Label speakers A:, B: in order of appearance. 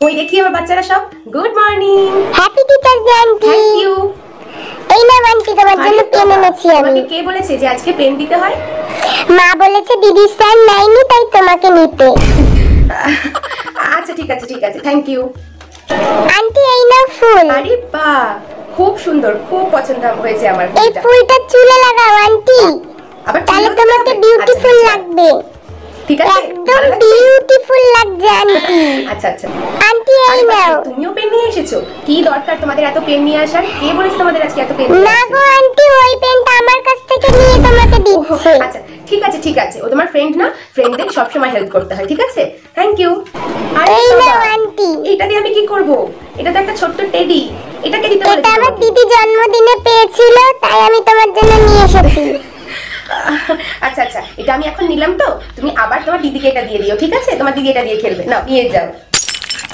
A: ওই দেখি আমার বাচ্চারা সব good morning.
B: Happy teachers day aunty.
A: Thank you.
B: এই না আন্টি, তোমার জন্য পেন এনেছি আমি।
A: তোমাকে কে বলেছে যে আজকে পেন দিতে হয়?
B: মা বলেছে দিদি স্যার নাইনি, তাই তোমাকে নিতে।
A: আচ্ছা ঠিক আছে ঠিক আছে, থ্যাংক ইউ
B: আন্টি। এই না ফুল।
A: আরে বাহ, খুব সুন্দর, খুব পছন্দ হয়েছে আমার।
B: এই ফুলটা চুলে লাগাও আন্টি,
A: আবার
B: তাহলে তোমাকে বিউটিফুল লাগবে।
A: ঠিক আছে,
B: একদম বিউটিফুল লাগছে আন্টি।
A: আচ্ছা আচ্ছা
B: আন্টি এই নাও।
A: তুমিও পেন নিয়ে এসেছো? কি দরকার তোমাদের এত পেন নিয়ে আসার? কে বলেছে তোমাদের আজকে এত পেন?
B: না গো আন্টি, ওই পেনটা আমার কাছ থেকে নিয়ে তোমাকে দিচ্ছে।
A: আচ্ছা ঠিক আছে ঠিক আছে, ও তোমার ফ্রেন্ড না, ফ্রেন্ডদের সব সময় হেল্প করতে হয়, ঠিক আছে? Thank you.
B: এই নাও আন্টি।
A: এটা দিয়ে আমি কি করব? এটা তো একটা ছোট্ট টেডি, এটাকে দিতে বলেছি।
B: এটা আমার দিদি জন্মদিনে পেয়েছিল, তাই আমি তোমার জন্য নিয়ে এসেছি।
A: আচ্ছা আচ্ছা, এটা আমি এখন নিলাম, তো তুমি আবার তোমার দিদিকে এটা দিয়ে দিও, ঠিক আছে? তোমার দিদি এটা দিয়ে খেলবে, নাও নিয়ে যাও।